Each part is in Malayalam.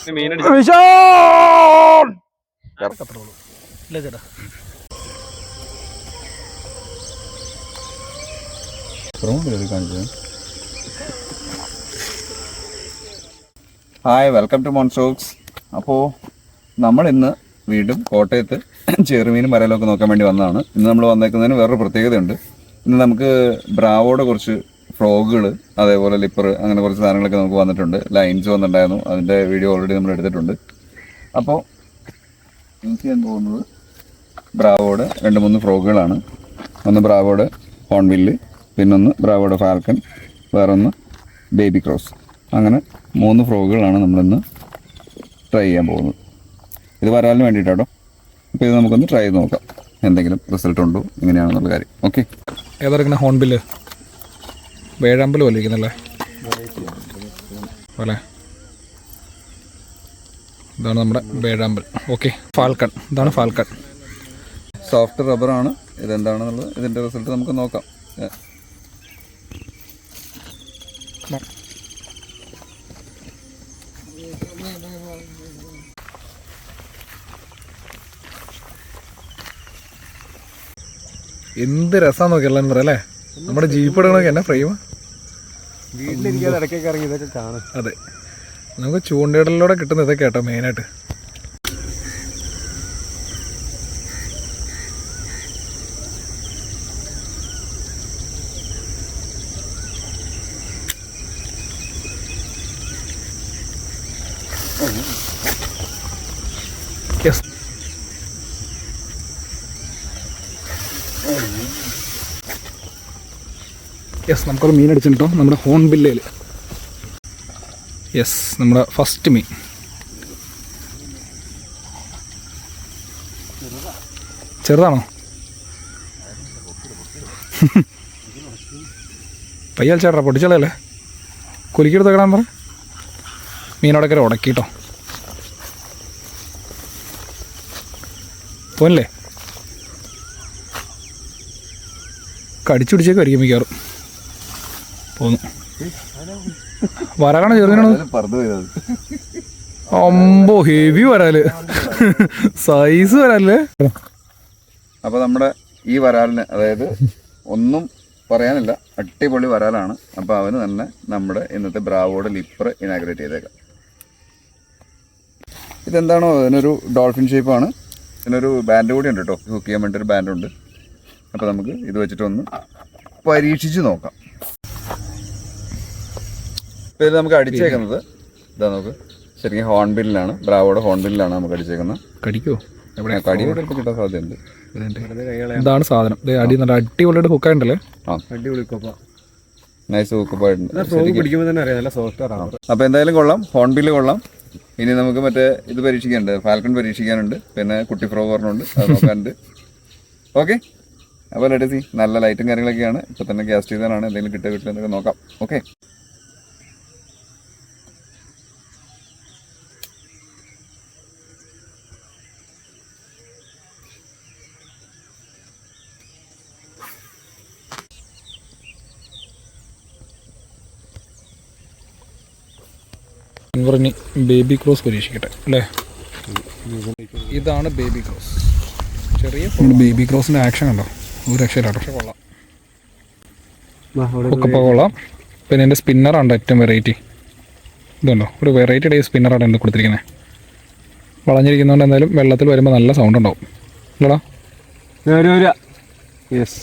Hi, welcome to മോൺസോക്സ്. അപ്പോൾ നമ്മൾ ഇന്ന് വീണ്ടും കോട്ടയത്ത് ചെറുമീനും മരലൊക്കെ നോക്കാൻ വേണ്ടി വന്നതാണ്. ഇന്ന് നമ്മൾ വന്നേക്കുന്നതിന് വേറൊരു പ്രത്യേകതയുണ്ട്. ഇന്ന് നമുക്ക് ബ്രാവോയുടെ കുറച്ച് ഫ്രോഗുകൾ, അതേപോലെ ലിപ്പർ, അങ്ങനെ കുറച്ച് സാധനങ്ങളൊക്കെ നമുക്ക് വന്നിട്ടുണ്ട്. ലൈൻസ് വന്നിട്ടുണ്ടായിരുന്നു, അതിൻ്റെ വീഡിയോ ഓൾറെഡി നമ്മൾ എടുത്തിട്ടുണ്ട്. അപ്പോൾ യൂസ് ചെയ്യാൻ പോകുന്നത് ബ്രാവോയുടെ 2-3 ഫ്രോഗുകളാണ്. ഒന്ന് ബ്രാവോയുടെ ഹോൺബില്ല്, പിന്നൊന്ന് ബ്രാവോയുടെ ഫാൽക്കൺ, വേറൊന്ന് ബേബി ക്രോസ്. അങ്ങനെ 3 ഫ്രോഗുകളാണ് നമ്മളിന്ന് ട്രൈ ചെയ്യാൻ പോകുന്നത്. ഇത് വരാലിന് വേണ്ടിയിട്ടാട്ടോ. അപ്പോൾ ഇത് നമുക്കൊന്ന് ട്രൈ ചെയ്ത് നോക്കാം, എന്തെങ്കിലും റിസൾട്ട് ഉണ്ടോ എങ്ങനെയാണെന്നുള്ള കാര്യം. ഓക്കെ, ഏതായിരിക്കണം ഹോൺബില്ല്? വേഴാമ്പൽ പോലെ ഇരിക്കുന്നല്ലേ പോലെ. ഇതാണ് നമ്മുടെ വേഴാമ്പൽ. Okay, falcon. ഇതാണ് ഫാൽക്കൺ. സോഫ്റ്റ് റബ്ബറാണ്. ഇതെന്താണെന്നുള്ളത് ഇതിൻ്റെ റിസൾട്ട് നമുക്ക് നോക്കാം. എന്ത് രസമാണ് നോക്കിയല്ലോ എന്താ അല്ലേ, നമ്മുടെ ജീപ്പ് എടുക്കണമൊക്കെ എന്നെ ഫ്രെയിം വീട്ടിലിരിക്കാതെ ഇടയ്ക്കൊക്കെ ഇറങ്ങി ഇതൊക്കെ കാണും. അതെ, നമുക്ക് ചൂണ്ടയിടലിലൂടെ കിട്ടുന്ന ഇതൊക്കെ കേട്ടോ മെയിനായിട്ട്. യെസ്, യെസ്, നമുക്കൊരു മീൻ അടിച്ചിട്ടോ നമ്മുടെ ഹോൺബില്ലയിൽ. യെസ്, നമ്മുടെ ഫസ്റ്റ് മീൻ. ചെറുതാണോ? പയ്യാൽ ചേട്ടാ, പൊട്ടിച്ചളയല്ലേ, കുലുക്കിയെടുത്ത് വെക്കണം പറ. മീനോടൊക്കെ ഉടക്കിട്ടോ പോനല്ലേ, കടിച്ചു പിടിച്ചേക്കായിരിക്കും മിക്കവാറും. പോന്നു. വരാനാണ് ചെറുതിനാണ്. അമ്പോ, ഹെവി വരാല്, സൈസ് വരാല്ലേ. അപ്പോൾ നമ്മുടെ ഈ വരാലിന്, അതായത് ഒന്നും പറയാനില്ല, അടിപൊളി വരാലാണ്. അപ്പോൾ അവന് തന്നെ നമ്മുടെ ഇന്നത്തെ ബ്രാവോയുടെ ലിപ്പർ ഇനാഗ്രേറ്റ് ചെയ്തേക്കാം. ഇതെന്താണോ, അതിനൊരു ഡോൾഫിൻ ഷേപ്പാണ്. ഇതിനൊരു ബാൻഡ് കൂടി ഉണ്ട് കേട്ടോ, ഹുക്ക് ചെയ്യാൻ വേണ്ടി ഒരു ബാൻഡുണ്ട്. അപ്പോൾ നമുക്ക് ഇത് വെച്ചിട്ടൊന്ന് പരീക്ഷിച്ച് നോക്കാം. ഇപ്പോൾ ഇത് നമുക്ക് അടിച്ചേക്കുന്നത് ഇതാ, നമുക്ക് ശരിക്കും ഹോൺബില്ലാണ്, ബ്രാവോയുടെ ഹോൺബില്ലാണ് നമുക്ക് അടിച്ചേക്കുന്നത്. കടിക്കോ? എവിടെ കടിയോ ചിലപ്പോൾ കിട്ടാൻ സാധ്യതയുണ്ട്. ഇതാണ് സാധനം. അടി നല്ല അടിപൊളിയായിട്ട് ഹുക്കായിട്ടുണ്ടല്ലേ. നൈസ് ഹുക്കപ്പായിട്ടുണ്ട്. പിടിക്കുമ്പോൾ തന്നെ അറിയാം, നല്ല സോഫ്റ്റ്. അപ്പോൾ എന്തായാലും കൊള്ളാം, ഹോൺബില്ല് കൊള്ളാം. ഇനി നമുക്ക് മറ്റേ ഇത് പരീക്ഷിക്കാനുണ്ട്, ഫാൽക്കൺ പരീക്ഷിക്കാനുണ്ട്, പിന്നെ കുട്ടി ഫ്രോഗ് പറഞ്ഞുണ്ട്, അത് നോക്കാനുണ്ട്. ഓക്കെ, അപ്പോൾ ലെറ്റ് സീ. നല്ല ലൈറ്റും കാര്യങ്ങളൊക്കെയാണ്. ഇപ്പോൾ തന്നെ ഗ്യാസ് ചെയ്താലാണ്, എന്തെങ്കിലും കിട്ടുക എന്നൊക്കെ നോക്കാം. ഓക്കെ, പറഞ്ഞ് ബേബി ക്രോസ് പരീക്ഷിക്കട്ടെ അല്ലേ. ഇതാണ് ബേബി ക്രോസ്. ചെറിയ ബേബി ക്രോസിൻ്റെ ആക്ഷൻ കണ്ടോ, ഒരു രക്ഷയിലാട്ടോ. പക്ഷെ കൊള്ളാം, ഹുക്കപ്പ കൊള്ളാം. പിന്നെ എൻ്റെ സ്പിന്നറാണ് ഏറ്റവും വെറൈറ്റി. ഇതുണ്ടോ, ഒരു വെറൈറ്റി ടൈപ്പ് സ്പിന്നറാണ് എൻ്റെ കൊടുത്തിരിക്കുന്നത്. വളഞ്ഞിരിക്കുന്നതുകൊണ്ട് എന്തായാലും വെള്ളത്തിൽ വരുമ്പോൾ നല്ല സൗണ്ട് ഉണ്ടാവും അല്ലടാ. യെസ്,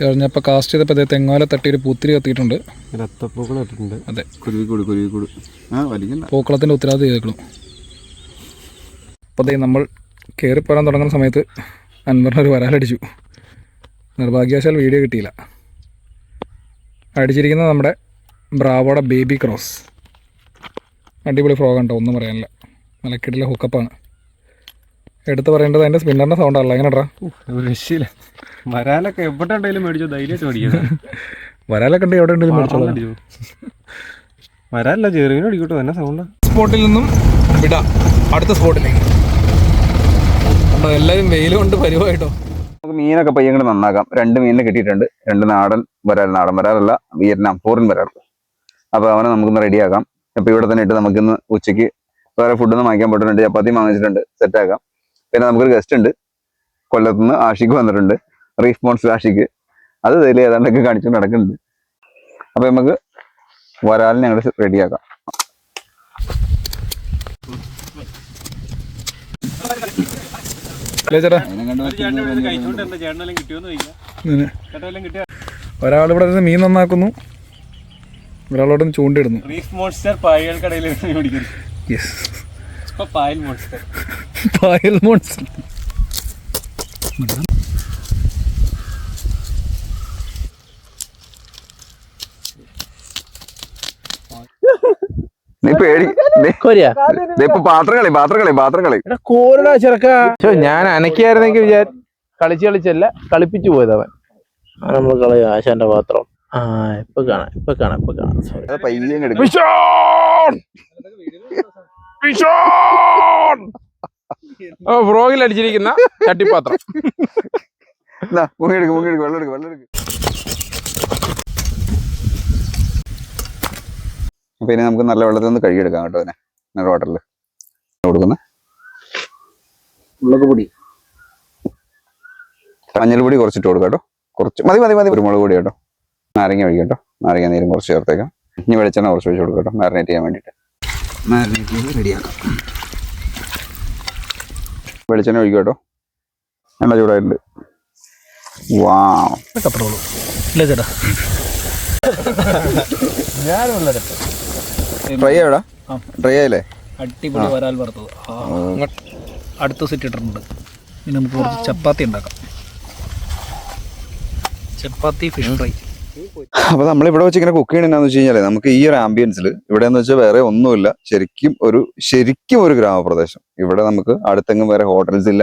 എറിഞ്ഞപ്പോൾ കാസ്റ്റ് ചെയ്തപ്പോൾ അതേ തെങ്ങോല തട്ടി ഒരു പൂത്തിരി കത്തിയിട്ടുണ്ട്. രക്തപ്പൂക്കളിട്ടുണ്ട്. അതെ, കുരുവിക്കൂട് പൂക്കളത്തിൻ്റെ ഉത്തരവാദിത്വം ചെയ്തേക്കണം. അപ്പോൾ അതേ നമ്മൾ കയറിപ്പോരാൻ തുടങ്ങുന്ന സമയത്ത് അൻവറിനൊരു വരാലടിച്ചു. നിർഭാഗ്യവശാൽ വീഡിയോ കിട്ടിയില്ല. അടിച്ചിരിക്കുന്നത് നമ്മുടെ ബ്രാവോയുടെ ബേബി ക്രോസ്. അടിപൊളി ഫ്രോഗ് ഉണ്ടോ, ഒന്നും പറയാനില്ല. മലക്കിടിലെ ഹുക്കപ്പാണ്. എടുത്ത് പറയേണ്ടത് അതിൻ്റെ സ്പിന്നറിൻ്റെ സൗണ്ടാണല്ലോ. എങ്ങനെ ഇടാ, രക്ഷയില്ല. വരാലൊക്കെ എവിടെ ഉണ്ടെങ്കിലും മേടിച്ചോ, ധൈര്യമായിട്ട് മേടിക്കുന്നത്. വരാലൊക്കെ ഉണ്ട്, എവിടെ ഉണ്ടെങ്കിലും മേടിച്ചോളൂ. വരാല്ല, ചെറുവിനെ അടിക്കട്ടോ, എന്നാ സൗണ്ട്. സ്പോട്ടിൽ നിന്നും വിടാം അടുത്ത സ്പോട്ടിലേക്ക്. എല്ലാവരും വെയിൽ കൊണ്ട് പരിവായിട്ടോ. നമുക്ക് മീനൊക്കെ പയ്യങ്ങൾ നന്നാക്കാം. 2 മീനിനെ കിട്ടിയിട്ടുണ്ട്. 2 നാടൻ വരാലല്ല, വിയറ്റ്നാം ഫോറിൻ വരാൽ. അപ്പോൾ അവനെ നമുക്കൊന്ന് റെഡിയാക്കാം. അപ്പോൾ ഇവിടെ തന്നെ ഇട്ട് നമുക്കിന്ന് ഉച്ചയ്ക്ക് വേറെ ഫുഡൊന്നും വാങ്ങിക്കാൻ പോയിട്ടുണ്ട്, ചപ്പാത്തി വാങ്ങിച്ചിട്ടുണ്ട്, സെറ്റാക്കാം. പിന്നെ നമുക്കൊരു ഗസ്റ്റ് ഉണ്ട്, കൊല്ലത്തുനിന്ന് ആഷിക്ക് വന്നിട്ടുണ്ട്, റീഫ് മോൺസ്റ്റർ ആഷിക്ക്. അത് ഇതിൽ ഏതാണ്ടൊക്കെ കാണിച്ചുകൊണ്ട് നടക്കുന്നുണ്ട്. അപ്പൊ നമുക്ക് വരാലിനെ ഞങ്ങൾ റെഡിയാക്കാം. ഒരാളിവിടെ നിന്ന് മീൻ നന്നാക്കുന്നു, ഒരാളോട് ചൂണ്ടിടുന്നു. റീഫ് മോൺസ്റ്റർ പായൽക്കടയിൽ പിടിക്കുന്നു. യെസ്, പായൽ മോൺസ്റ്റർ. പായൽ മോൺസ്റ്റർ. നീ പേടി ഇപ്പൊ പാത്രം കളി കോരടാ ചെറുക്കാ. ഞാൻ അനക്കിയായിരുന്നെങ്കിൽ കളിച്ചല്ല കളിപ്പിച്ചു പോയത് അവൻ. നമ്മൾ കളയും ആശാന്റെ പാത്രം. ഇപ്പൊ കാണാം. പയ്യം കിടക്കും. ഫ്രോഗിൽ അടിച്ചിരിക്കുന്ന ചട്ടിപ്പാത്രം. മുങ്ങിയെടുക്ക് വെള്ളം എടുക്ക്. അപ്പൊ ഇനി നമുക്ക് നല്ല വെള്ളത്തിൽ നിന്ന് കഴുകിയെടുക്കാം കേട്ടോ. അതിനെ വാട്ടറിൽ കൊടുക്കുന്ന മുളക് പൊടി, മഞ്ഞൾപ്പൊടി കുറച്ചിട്ട് കൊടുക്കാം കേട്ടോ. കുറച്ച് മതി. കുരുമുളക് പൊടി കേട്ടോ. നാരങ്ങ ഒഴിക്കാം കേട്ടോ. നാരങ്ങ നീരും കുറച്ച് ചേർത്തേക്കാം. ഇനി വെളിച്ചെണ്ണ കുറച്ച് ഒഴിച്ച് കൊടുക്കാം കേട്ടോ, മാരിനേറ്റ് ചെയ്യാൻ വേണ്ടിയിട്ട്. മാരിനേറ്റ് ചെയ്ത് റെഡിയാക്കാം. വെളിച്ചെണ്ണ ഒഴിക്കും കേട്ടോ. എണ്ണ ചൂടായിട്ടുണ്ട്. ചേട്ടാ ഫ്രൈ ആയിടാ. ഡ്രൈ ആയില്ലേ? അടിപൊളി വരാൽ വറുത്തത്. അടുത്ത സെറ്റ് ഇട്ടിട്ടുണ്ട്. ഇനി നമുക്ക് കുറച്ച് ചപ്പാത്തി ഉണ്ടാക്കാം. ചപ്പാത്തി ഫിഷ് ഫ്രൈ. അപ്പൊ നമ്മളിവിടെ വെച്ച് ഇങ്ങനെ കുക്ക് ചെയ്യണമെന്ന് വെച്ച് കഴിഞ്ഞാല് നമുക്ക് ഈ ഒരു ആംബിയൻസിൽ ഇവിടെ എന്ന് വെച്ചാൽ വേറെ ഒന്നുമില്ല. ശരിക്കും ഒരു ഗ്രാമപ്രദേശം. ഇവിടെ നമുക്ക് അടുത്തെങ്ങും വേറെ ഹോട്ടൽസ് ഇല്ല,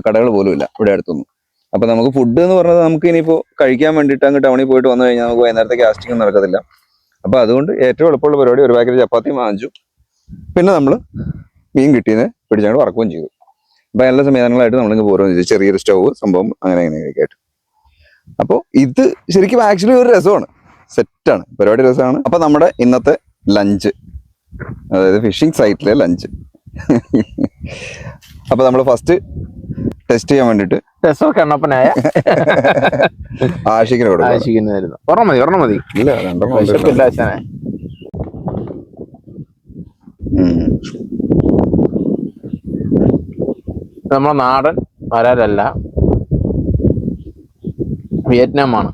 കടകൾ പോലും ഇല്ല ഇവിടെ അടുത്തൊന്നും. അപ്പൊ നമുക്ക് ഫുഡ് എന്ന് പറഞ്ഞത് നമുക്ക് ഇനിയിപ്പോ കഴിക്കാൻ വേണ്ടിയിട്ട് അങ്ങ് ടൗണിൽ പോയിട്ട് വന്നു കഴിഞ്ഞാൽ നമുക്ക് വൈകുന്നേരത്തെ കാസ്റ്റിംഗ് ഒന്നും നടക്കത്തില്ല. അപ്പൊ അതുകൊണ്ട് ഏറ്റവും എളുപ്പമുള്ള പരിപാടി, ഒരു പാക്കറ്റ് ചപ്പാത്തി വാങ്ങിച്ചു, പിന്നെ നമ്മൾ മീൻ കിട്ടിയതിന് പിടിച്ചങ്ങോട്ട് വറക്കുകയും ചെയ്തു. അപ്പൊ എല്ലാ സംവിധാനങ്ങളായിട്ട് നമ്മളിങ്ങ് പോരുകയും ചെയ്തു. ചെറിയൊരു സ്റ്റൗവ് സംഭവം അങ്ങനെ ആയിട്ട്. അപ്പോൾ ഇത് ശരിക്കും ആക്ച്വലി ഒരു രസമാണ്, സെറ്റാണ് പരിപാടി, രസമാണ്. അപ്പൊ നമ്മുടെ ഇന്നത്തെ ലഞ്ച്, അതായത് ഫിഷിംഗ് സൈറ്റിലെ ലഞ്ച്. അപ്പൊ നമ്മൾ ഫസ്റ്റ് ടെസ്റ്റ് ചെയ്യാൻ വേണ്ടിട്ട് കണ്ണപ്പനായ ആഷിക്കിന് കൊടുക്കും. ഒരെണ്ണം മതി. ഇല്ല, രണ്ടെണ്ണം. നമ്മളെ നാടൻ വരാലല്ല, വിയറ്റ്നാം നാടൻ.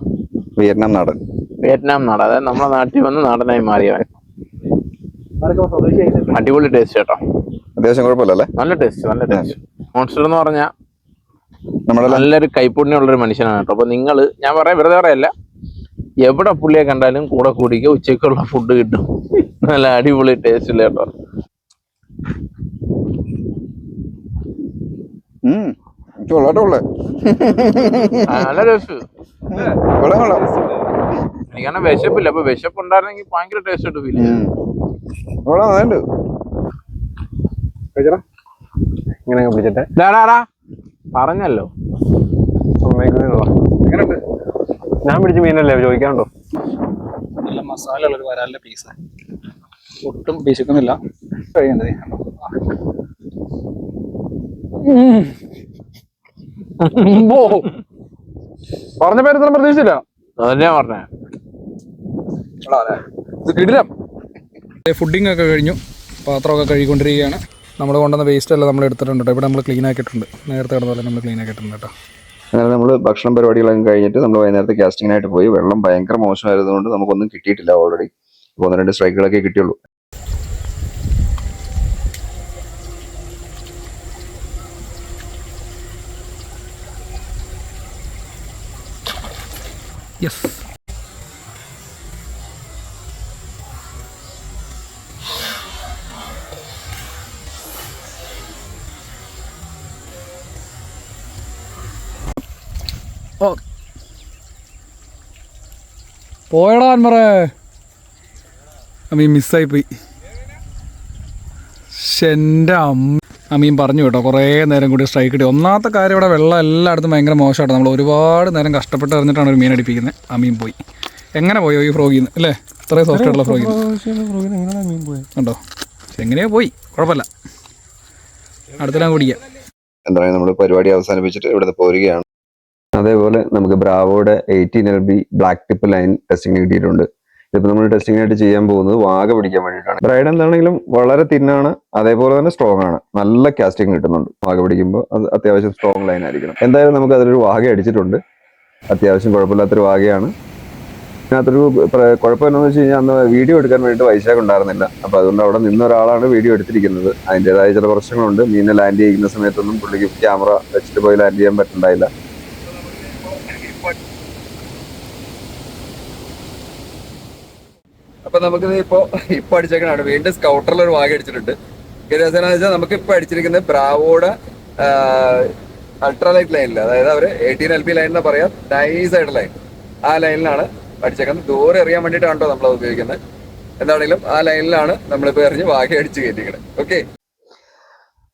അതായത് നമ്മളെ നാട്ടിൽ വന്ന് നാടനായി മാറിയവൻ. അടിപൊളി ടേസ്റ്റ് കേട്ടോ, അത്യാവശ്യം കുഴപ്പമില്ലല്ലേ? നല്ല ടേസ്റ്റ്. മോൺസ്റ്റർ എന്ന് പറഞ്ഞാൽ നല്ലൊരു കൈപ്പുണ്യമുള്ളൊരു മനുഷ്യനാണ് കേട്ടോ. അപ്പൊ നിങ്ങള്, ഞാൻ വെറുതെ പറയല്ല, എവിടെ പുള്ളിയെ കണ്ടാലും കൂടെ കൂടിക്കുക, ഉച്ചയ്ക്കുള്ള ഫുഡ് കിട്ടും. നല്ല അടിപൊളി ടേസ്റ്റ് ഇല്ല കേട്ടോ. നല്ല ടേസ്റ്റ്. എനിക്കാണ് വിശപ്പില്ല, അപ്പൊ വിശപ്പ് ഉണ്ടായിരുന്നെങ്കിൽ ഭയങ്കര ടേസ്റ്റ് ആയിട്ട് ഫീൽ ചെയ്യും. ഇങ്ങനെ പിടിച്ചിട്ട് പറഞ്ഞല്ലോ, ഞാൻ പിടിച്ച മീനല്ലേ ചോദിക്കാനുണ്ടോ? നല്ല മസാല ഉള്ളൊരു വരാലിന്റെ പീസ്, ഒട്ടും പിശുക്കുന്നില്ല. കഴിയുന്നത് പറഞ്ഞ പേര് പ്രതീക്ഷിച്ചില്ല. അതന്നെയാ പറഞ്ഞേ. ഫുഡിങ് ഒക്കെ കഴിഞ്ഞു, പാത്രമൊക്കെ കഴുകിക്കൊണ്ടിരിക്കുകയാണ്. നമ്മൾ കൊണ്ടുവന്ന വേസ്റ്റ് എല്ലാം നമ്മൾ എടുത്തിട്ടുണ്ട് കേട്ടോ. ഇവിടെ നമ്മൾ ക്ലീൻ ആക്കിയിട്ടുണ്ട്, നേരത്തെ കിടന്ന പോലെ നമ്മൾ ക്ലീൻ ആക്കിയിട്ടുണ്ട് കേട്ടോ. അങ്ങനെ നമ്മൾ ഭക്ഷണം പരിപാടികളൊക്കെ കഴിഞ്ഞിട്ട് നമ്മൾ വൈകുന്നേരത്തെ കാസ്റ്റിങ്ങിനായിട്ട് പോയി. വെള്ളം ഭയങ്കര മോശമായതുകൊണ്ട് നമുക്കൊന്നും കിട്ടിയിട്ടില്ല. ഓൾറെഡി 1-2 സ്ട്രൈക്കുകളൊക്കെ കിട്ടിയുള്ളൂ. യെസ്, പോയടാ അൻമറേ. അമ്മീൻ മിസ്സായിപ്പോയി. എൻ്റെ അമ്മീൻ പറഞ്ഞു കേട്ടോ, കുറേ നേരം കൂടി സ്ട്രൈക്ക് കിട്ടി. ഒന്നാമത്തെ കാര്യം, ഇവിടെ വെള്ളം എല്ലായിടത്തും ഭയങ്കര മോശമായിട്ട്. നമ്മൾ ഒരുപാട് നേരം കഷ്ടപ്പെട്ട് എറിഞ്ഞിട്ടാണ് ഒരു മീൻ അടിപ്പിക്കുന്നത്. അമ്മീൻ പോയി. എങ്ങനെ പോയോ ഈ ഫ്രോഗിന്ന് അല്ലേ? ഇത്രയും സോഫ്റ്റ് ആയിട്ടുള്ള ഫ്രോഗിന്ന് ഉണ്ടോ? എങ്ങനെയോ പോയി, കുഴപ്പമില്ല. അടുത്തെല്ലാം കുടിക്കാം. എന്താ പറയുക, നമ്മൾ പരിപാടി അവസാനിപ്പിച്ചിട്ട് ഇവിടുന്ന് പോരുകയാണ്. അതേപോലെ നമുക്ക് ബ്രാവോയുടെ 18LB black tip line testing കിട്ടിയിട്ടുണ്ട്. ഇതിപ്പോൾ നമ്മൾ ടെസ്റ്റിംഗ് ആയിട്ട് ചെയ്യാൻ പോകുന്നത് വാഗ പിടിക്കാൻ വേണ്ടിയിട്ടാണ്. ബ്രൈഡ് എന്താണെങ്കിലും വളരെ തിന്നാണ്, അതേപോലെ തന്നെ സ്ട്രോങ് ആണ്. നല്ല കാസ്റ്റിംഗ് കിട്ടുന്നുണ്ട് വാഗ പിടിക്കുമ്പോൾ. അത് അത്യാവശ്യം സ്ട്രോങ് ലൈൻ ആയിരിക്കണം. എന്തായാലും നമുക്ക് അതിലൊരു വാഗ അടിച്ചിട്ടുണ്ട്. അത്യാവശ്യം കുഴപ്പമില്ലാത്തൊരു വാഗയാണ്. അതിനകത്തൊരു കുഴപ്പമെന്നു വെച്ച് കഴിഞ്ഞാൽ അന്ന് വീഡിയോ എടുക്കാൻ വേണ്ടിയിട്ട് വൈശാഖ് ഉണ്ടായിരുന്നില്ല. അപ്പോൾ അതുകൊണ്ട് അവിടെ നിന്ന ഒരാളാണ് വീഡിയോ എടുത്തിരിക്കുന്നത്. അതിൻ്റെതായ ചില പ്രശ്നങ്ങളുണ്ട്. മീനെ ലാൻഡ് ചെയ്യുന്ന സമയത്തൊന്നും പുള്ളിക്ക് ക്യാമറ വെച്ചിട്ട് പോയി ലാൻഡ് ചെയ്യാൻ പറ്റുന്നുണ്ടായില്ല. അപ്പൊ നമുക്ക് ഇപ്പൊ അടിച്ചേക്കണാണ്. വീണ്ടും സ്കൗട്ടറിൽ ഒരു വാഗ അടിച്ചിട്ടുണ്ട്. എന്ന് വെച്ചാൽ നമുക്ക് ഇപ്പൊ അടിച്ചിരിക്കുന്നത് ബ്രാവോയുടെ അൾട്രാലൈറ്റ് ലൈനിൽ, അതായത് അവര് 18LB ലൈൻ എന്ന് പറയാം, നൈസ് ആയിട്ട് ലൈൻ. ആ ലൈനിലാണ് അടിച്ചേക്കുന്നത്. ദൂരെ എറിയാൻ വേണ്ടിയിട്ടാണ് കേട്ടോ നമ്മളത് ഉപയോഗിക്കുന്നത്. എന്താണെങ്കിലും ആ ലൈനിലാണ് നമ്മളിപ്പോൾ എറിഞ്ഞ് വാഗ അടിച്ച് കയറ്റിക്കുന്നത്. ഓക്കെ.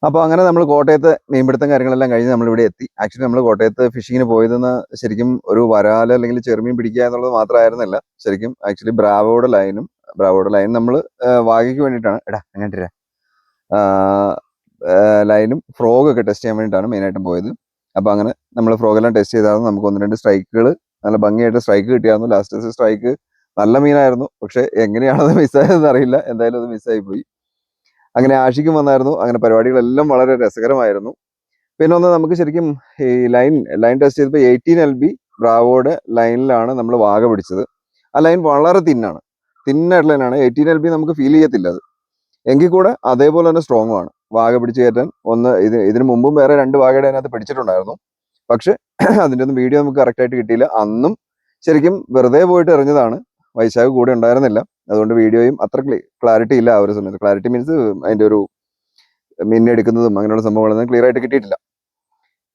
അപ്പോൾ അങ്ങനെ നമ്മൾ കോട്ടയത്ത് മീൻപിടുത്തം കാര്യങ്ങളെല്ലാം കഴിഞ്ഞ് നമ്മളിവിടെ എത്തി. ആക്ച്വലി നമ്മൾ കോട്ടയത്ത് ഫിഷിങ്ങിന് പോയതെന്ന് ശരിക്കും ഒരു വരാൽ അല്ലെങ്കിൽ ചെറുമീൻ പിടിക്കുക എന്നുള്ളത് മാത്രമായിരുന്നില്ല. ശരിക്കും ആക്ച്വലി ബ്രാവോയുടെ ലൈൻ നമ്മൾ വാഗയ്ക്ക് വേണ്ടിയിട്ടാണ്. അങ്ങനെ ലൈനും ഫ്രോഗൊക്കെ ടെസ്റ്റ് ചെയ്യാൻ വേണ്ടിയിട്ടാണ് മെയിനായിട്ടും പോയത്. അപ്പോൾ അങ്ങനെ നമ്മൾ ഫ്രോഗെല്ലാം ടെസ്റ്റ് ചെയ്തായിരുന്നു. നമുക്ക് 1-2 സ്ട്രൈക്കുകൾ നല്ല ഭംഗിയായിട്ട് സ്ട്രൈക്ക് കിട്ടിയായിരുന്നു. ലാസ്റ്റ് സ്ട്രൈക്ക് നല്ല മീനായിരുന്നു. പക്ഷെ എങ്ങനെയാണത് മിസ്സായതെന്ന് അറിയില്ല. എന്തായാലും അത് മിസ്സായി പോയി. അങ്ങനെ ആഷിക്കും വന്നായിരുന്നു. അങ്ങനെ പരിപാടികളെല്ലാം വളരെ രസകരമായിരുന്നു. പിന്നെ ഒന്ന് നമുക്ക് ശരിക്കും ഈ ലൈൻ ടെസ്റ്റ് ചെയ്തപ്പോൾ 18LB ബ്രാവോയുടെ ലൈനിലാണ് നമ്മൾ വാഗ പിടിച്ചത്. ആ ലൈൻ വളരെ തിന്നായിട്ട് ലൈനാണ്. 18LB നമുക്ക് ഫീൽ ചെയ്യത്തില്ല അത്. എങ്കിൽ കൂടെ അതേപോലെ തന്നെ സ്ട്രോങ്ങും ആണ്. വാഗ പിടിച്ച് കയറ്റാൻ ഇതിനു മുമ്പും വേറെ 2 വാഗയുടെ അതിനകത്ത് പിടിച്ചിട്ടുണ്ടായിരുന്നു. പക്ഷെ അതിൻ്റെ ഒന്നും വീഡിയോ നമുക്ക് കറക്റ്റായിട്ട് കിട്ടിയില്ല. അന്നും ശരിക്കും വെറുതെ പോയിട്ട് എറിഞ്ഞതാണ്. വൈശാഖ് കൂടെ ഉണ്ടായിരുന്നില്ല. അതുകൊണ്ട് വീഡിയോയും അത്ര ക്ലാരിറ്റി ഇല്ല ആ ഒരു സമയത്ത്. ക്ലാരിറ്റി മീൻസ് അതിൻ്റെ ഒരു മിന്നെടുക്കുന്നതും അങ്ങനെയുള്ള സംഭവങ്ങളൊന്നും ക്ലിയർ ആയിട്ട് കിട്ടിയിട്ടില്ല.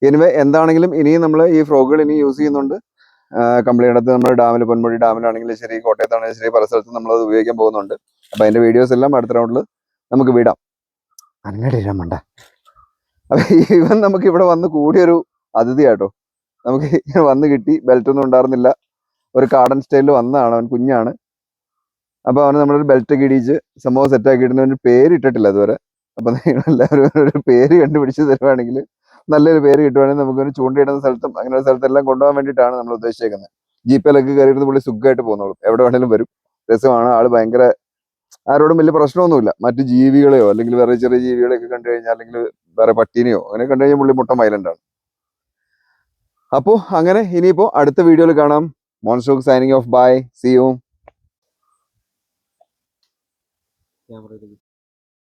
എനിവേ എന്താണെങ്കിലും ഇനിയും നമ്മൾ ഈ ഫ്രോഗുകൾ ഇനി യൂസ് ചെയ്യുന്നുണ്ട്. കംപ്ലൈൻറ്റ് നമ്മൾ ഡാമിൽ, പൊന്മുടി ഡാമിലാണെങ്കിലും ശരി, കോട്ടയത്താണെങ്കിലും ശരി, പല സ്ഥലത്തും നമ്മളത് ഉപയോഗിക്കാൻ പോകുന്നുണ്ട്. അപ്പം അതിൻ്റെ വീഡിയോസ് എല്ലാം അടുത്ത റൗണ്ടിൽ നമുക്ക് വിടാം. മണ്ട. അപ്പം ഇവൻ നമുക്ക് ഇവിടെ വന്ന് കൂടിയൊരു അതിഥിയാട്ടോ. നമുക്ക് വന്ന് കിട്ടി. ബെൽറ്റൊന്നും ഉണ്ടായിരുന്നില്ല. ഒരു കാർഡൻ സ്റ്റൈലിൽ വന്നതാണ്. അവൻ കുഞ്ഞാണ്. അപ്പോൾ അവന് നമ്മളൊരു ബെൽറ്റൊക്കെ ഇടിച്ച് സംഭവം സെറ്റാക്കിയിടുന്ന ഒരു പേര് ഇട്ടിട്ടില്ല അതുവരെ. അപ്പം നിങ്ങളെല്ലാവരും ഒരു പേര് കണ്ടുപിടിച്ച് തരുവാണെങ്കിൽ, നല്ലൊരു പേര് കിട്ടുവാണെങ്കിൽ നമുക്കൊരു ചൂണ്ടയിടുന്ന സ്ഥലത്തും അങ്ങനെയുള്ള സ്ഥലത്തെല്ലാം കൊണ്ടുപോകാൻ വേണ്ടിയിട്ടാണ് നമ്മൾ ഉദ്ദേശിച്ചേക്കുന്നത്. ജീപ്പിലൊക്കെ കയറിയിരുന്ന പുള്ളി സുഖമായിട്ട് പോകുന്നോളും. എവിടെ വേണേലും വരും. രസമാണ്. ആള് ഭയങ്കര, ആരോടും വലിയ പ്രശ്നമൊന്നുമില്ല. മറ്റു ജീവികളെയോ അല്ലെങ്കിൽ വേറെ ചെറിയ ജീവികളെയൊക്കെ കണ്ടു കഴിഞ്ഞാൽ, അല്ലെങ്കിൽ വേറെ പട്ടീനെയോ അങ്ങനെ കണ്ടു കഴിഞ്ഞാൽ പുള്ളി മുട്ട മൈലൻ്റാണ്. അപ്പോൾ അങ്ങനെ ഇനിയിപ്പോൾ അടുത്ത വീഡിയോയിൽ കാണാം. മോൺസ്റ്റോക്ക് signing off. Bye. See U.